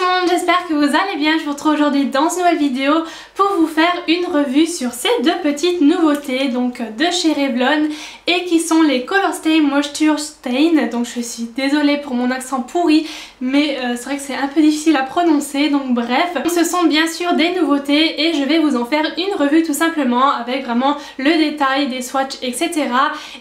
tout le monde, j'espère que vous allez bien. Je vous retrouve aujourd'hui dans une nouvelle vidéo pour vous faire une revue sur ces deux petites nouveautés donc de chez Revlon et qui sont les Color Stay Moisture Stain. Donc je suis désolée pour mon accent pourri mais c'est vrai que c'est un peu difficile à prononcer, donc bref. Ce sont bien sûr des nouveautés et je vais vous en faire une revue tout simplement avec vraiment le détail des swatchs etc.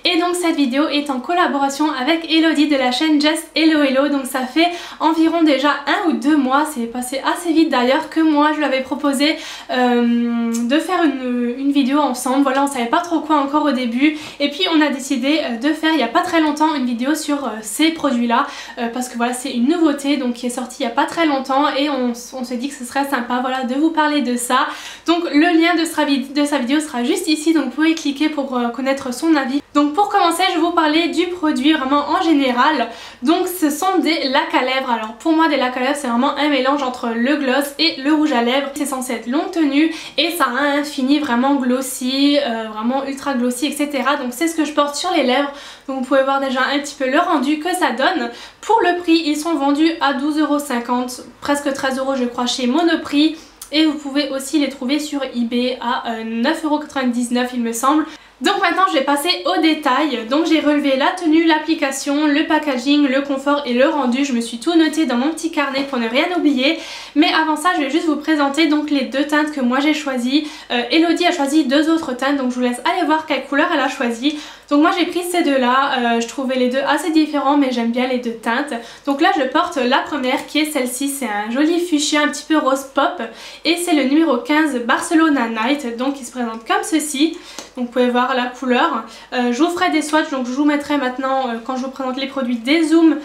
Et donc cette vidéo est en collaboration avec Elodie de la chaîne Just Hello Hello. Donc ça fait environ déjà 1 ou 2 mois, c'est passé assez vite d'ailleurs, que moi je lui avais proposé de faire une vidéo ensemble. Voilà, on savait pas trop quoi encore au début et puis on a décidé de faire il y a pas très longtemps une vidéo sur ces produits là parce que voilà, c'est une nouveauté donc qui est sortie il y a pas très longtemps et on s'est dit que ce serait sympa voilà de vous parler de ça. Donc le lien de sa vidéo sera juste ici, donc vous pouvez cliquer pour connaître son avis. Donc pour commencer, je vais vous parler du produit vraiment en général. Donc ce sont des lacs à lèvres. Alors pour moi des lacs à lèvres c'est vraiment un mélange entre le gloss et le rouge à lèvres. C'est censé être longue tenue et ça a un fini vraiment glossy, vraiment ultra glossy etc. Donc c'est ce que je porte sur les lèvres. Donc vous pouvez voir déjà un petit peu le rendu que ça donne. Pour le prix, ils sont vendus à 12,50 €, presque 13 € je crois chez Monoprix. Et vous pouvez aussi les trouver sur eBay à 9,99 € il me semble. Donc maintenant je vais passer au détail. Donc j'ai relevé la tenue, l'application, le packaging, le confort et le rendu. Je me suis tout noté dans mon petit carnet pour ne rien oublier. Mais avant ça je vais juste vous présenter donc les deux teintes que moi j'ai choisies. Elodie a choisi deux autres teintes, donc je vous laisse aller voir quelle couleur elle a choisi. Donc moi j'ai pris ces deux là, je trouvais les deux assez différents mais j'aime bien les deux teintes. Donc là je porte la première qui est celle-ci, c'est un joli fuchsia un petit peu rose pop. Et c'est le numéro 15 Barcelona Night, donc il se présente comme ceci. Donc vous pouvez voir la couleur. Je vous ferai des swatchs, donc je vous mettrai maintenant quand je vous présente les produits des zooms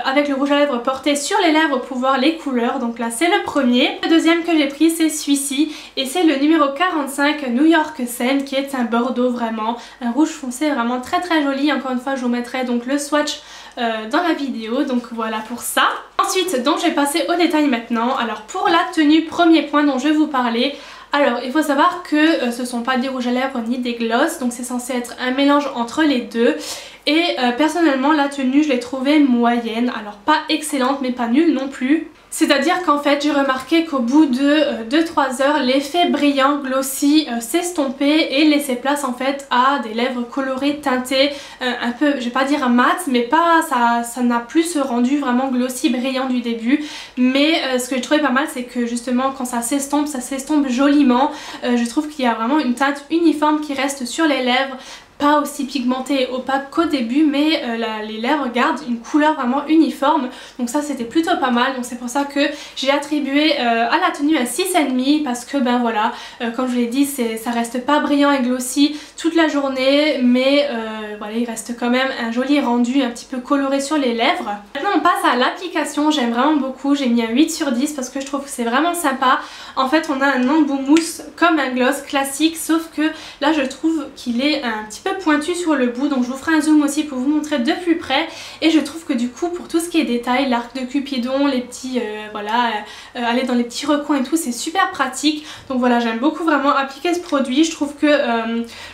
avec le rouge à lèvres porté sur les lèvres pour voir les couleurs. Donc là c'est le premier. Le deuxième que j'ai pris c'est celui-ci et c'est le numéro 45 New York Scent qui est un bordeaux vraiment, un rouge foncé vraiment très très joli. Encore une fois je vous mettrai donc le swatch dans la vidéo, donc voilà pour ça. Ensuite donc je vais passer au détail maintenant. Alors pour la tenue, premier point dont je vais vous parler. Alors il faut savoir que ce sont pas des rouges à lèvres ni des gloss, donc c'est censé être un mélange entre les deux. Et personnellement la tenue je l'ai trouvée moyenne, alors pas excellente mais pas nulle non plus. C'est-à-dire qu'en fait j'ai remarqué qu'au bout de 2-3 heures l'effet brillant glossy s'estompait et laissait place en fait à des lèvres colorées, teintées, un peu, je vais pas dire mat, mais pas ça n'a plus ce rendu vraiment glossy brillant du début. Mais ce que j'ai trouvé pas mal c'est que justement quand ça s'estompe joliment. Je trouve qu'il y a vraiment une teinte uniforme qui reste sur les lèvres. Pas aussi pigmentée et opaque qu'au début mais les lèvres gardent une couleur vraiment uniforme, donc ça c'était plutôt pas mal. Donc c'est pour ça que j'ai attribué à la tenue un 6,5 parce que ben voilà, comme je vous l'ai dit ça reste pas brillant et glossy toute la journée mais voilà, il reste quand même un joli rendu un petit peu coloré sur les lèvres. Maintenant on passe à l'application, j'aime vraiment beaucoup, j'ai mis un 8 sur 10 parce que je trouve que c'est vraiment sympa. En fait on a un embout mousse comme un gloss classique sauf que là je trouve qu'il est un petit peu pointu sur le bout, donc je vous ferai un zoom aussi pour vous montrer de plus près. Et je trouve que du coup pour tout ce qui est détail, l'arc de Cupidon, les petits voilà, aller dans les petits recoins et tout, c'est super pratique. Donc voilà, j'aime beaucoup vraiment appliquer ce produit. Je trouve que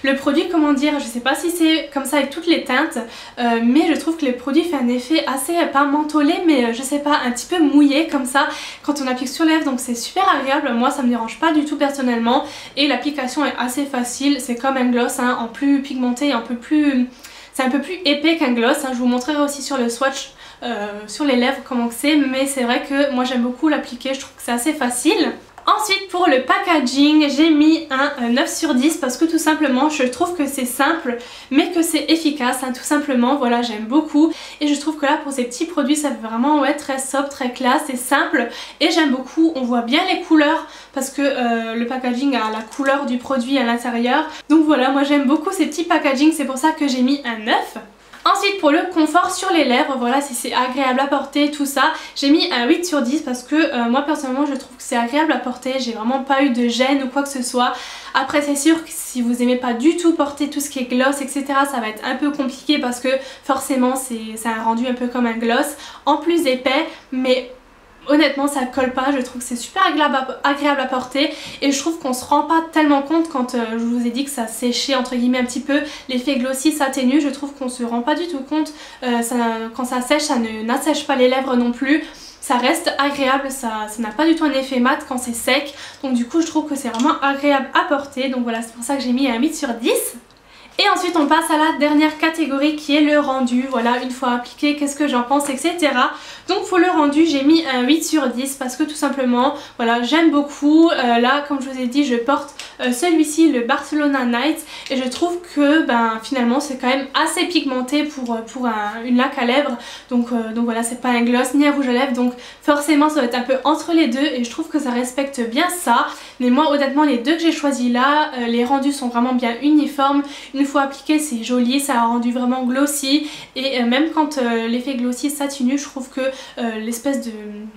le produit, comment dire, je sais pas si c'est comme ça avec toutes les teintes mais je trouve que le produit fait un effet assez, pas mentholé mais je sais pas, un petit peu mouillé comme ça quand on applique sur les lèvres, donc c'est super agréable. Moi ça me dérange pas du tout personnellement et l'application est assez facile, c'est comme un gloss hein, en plus pigmenté, c'est un peu plus épais qu'un gloss hein. Je vous montrerai aussi sur le swatch sur les lèvres comment c'est, mais c'est vrai que moi j'aime beaucoup l'appliquer, je trouve que c'est assez facile. Ensuite pour le packaging j'ai mis un 9 sur 10 parce que tout simplement je trouve que c'est simple mais que c'est efficace hein, tout simplement. Voilà, j'aime beaucoup et je trouve que là pour ces petits produits ça fait vraiment ouais, très sobre, très classe, c'est simple et j'aime beaucoup. On voit bien les couleurs parce que le packaging a la couleur du produit à l'intérieur. Donc voilà, moi j'aime beaucoup ces petits packaging, c'est pour ça que j'ai mis un 9. Ensuite pour le confort sur les lèvres, voilà, si c'est agréable à porter tout ça, j'ai mis un 8 sur 10 parce que moi personnellement je trouve que c'est agréable à porter, j'ai vraiment pas eu de gêne ou quoi que ce soit. Après c'est sûr que si vous aimez pas du tout porter tout ce qui est gloss etc, ça va être un peu compliqué parce que forcément c'est un rendu un peu comme un gloss, en plus épais, mais honnêtement ça colle pas, je trouve que c'est super agréable à porter et je trouve qu'on se rend pas tellement compte quand je vous ai dit que ça séchait entre guillemets un petit peu, l'effet glossy s'atténue, je trouve qu'on se rend pas du tout compte quand ça sèche, ça n'assèche pas les lèvres non plus. ça reste agréable, ça n'a pas du tout un effet mat quand c'est sec. Donc du coup je trouve que c'est vraiment agréable à porter. Donc voilà, c'est pour ça que j'ai mis un 8 sur 10. Et ensuite on passe à la dernière catégorie qui est le rendu. Voilà, une fois appliqué, qu'est-ce que j'en pense, etc. Donc pour le rendu j'ai mis un 8 sur 10 parce que tout simplement, voilà, j'aime beaucoup. Là comme je vous ai dit, je porte celui-ci, le Barcelona Night, et je trouve que finalement c'est quand même assez pigmenté pour une laque à lèvres. Donc voilà, c'est pas un gloss ni un rouge à lèvres, donc forcément ça va être un peu entre les deux et je trouve que ça respecte bien ça. Mais moi honnêtement les deux que j'ai choisis là, les rendus sont vraiment bien uniformes. Une fois appliqué c'est joli, ça a rendu vraiment glossy, et même quand l'effet glossy satineux, je trouve que l'espèce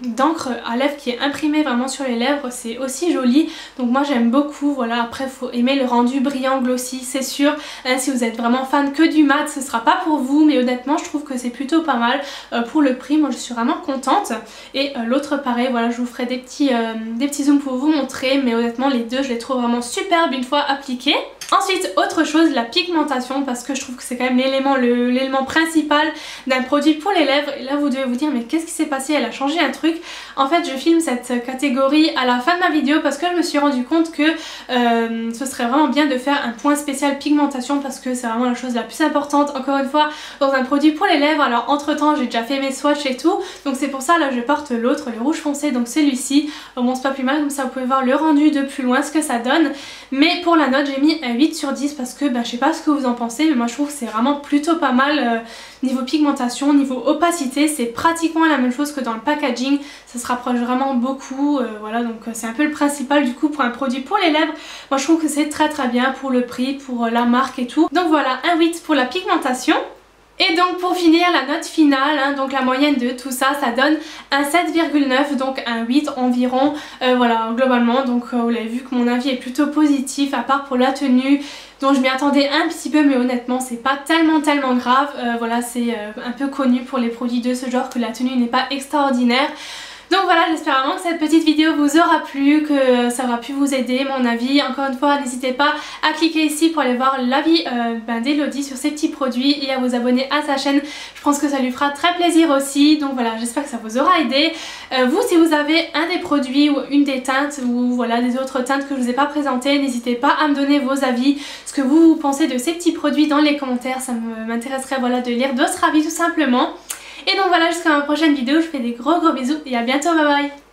d'encre à lèvres qui est imprimée vraiment sur les lèvres, c'est aussi joli. Donc moi j'aime beaucoup. Voilà, après faut aimer le rendu brillant glossy, c'est sûr. Si vous êtes vraiment fan que du mat, ce sera pas pour vous, mais honnêtement je trouve que c'est plutôt pas mal pour le prix. Moi je suis vraiment contente. Et l'autre pareil, voilà, je vous ferai des petits zooms pour vous montrer, mais honnêtement les deux je les trouve vraiment superbes une fois appliqués. Ensuite, autre chose, la pigmentation, parce que je trouve que c'est quand même l'élément principal d'un produit pour les lèvres. Et là vous devez vous dire, mais qu'est-ce qui s'est passé, elle a changé un truc. En fait je filme cette catégorie à la fin de ma vidéo parce que je me suis rendu compte que ce serait vraiment bien de faire un point spécial pigmentation, parce que c'est vraiment la chose la plus importante encore une fois dans un produit pour les lèvres. Alors entre temps j'ai déjà fait mes swatchs et tout, donc c'est pour ça là je porte l'autre, le rouge foncé, donc celui-ci. Bon c'est pas plus mal, comme ça vous pouvez voir le rendu de plus loin, ce que ça donne. Mais pour la note j'ai mis un 8 sur 10 parce que je sais pas ce que vous en pensez, mais moi je trouve que c'est vraiment plutôt pas mal niveau pigmentation, niveau opacité, c'est pratiquement la même chose que dans le packaging, ça se rapproche vraiment beaucoup. Voilà, donc c'est un peu le principal du coup pour un produit pour les lèvres. Moi je trouve que c'est très très bien pour le prix, pour la marque et tout. Donc voilà, un 8 pour la pigmentation. Et donc pour finir la note finale, donc la moyenne de tout ça, ça donne un 7,9, donc un 8 environ, voilà globalement. Donc vous l'avez vu que mon avis est plutôt positif, à part pour la tenue dont je m'y attendais un petit peu, mais honnêtement c'est pas tellement grave. Voilà, c'est un peu connu pour les produits de ce genre que la tenue n'est pas extraordinaire. Donc voilà, j'espère vraiment que cette petite vidéo vous aura plu, que ça aura pu vous aider, mon avis. Encore une fois, n'hésitez pas à cliquer ici pour aller voir l'avis d'Elodie sur ces petits produits et à vous abonner à sa chaîne. Je pense que ça lui fera très plaisir aussi. Donc voilà, j'espère que ça vous aura aidé. Vous, si vous avez un des produits ou une des teintes ou voilà des autres teintes que je vous ai pas présentées, n'hésitez pas à me donner vos avis, ce que vous pensez de ces petits produits dans les commentaires. Ça m'intéresserait voilà de lire d'autres avis tout simplement. Et donc voilà, jusqu'à ma prochaine vidéo, je vous fais des gros bisous et à bientôt, bye bye.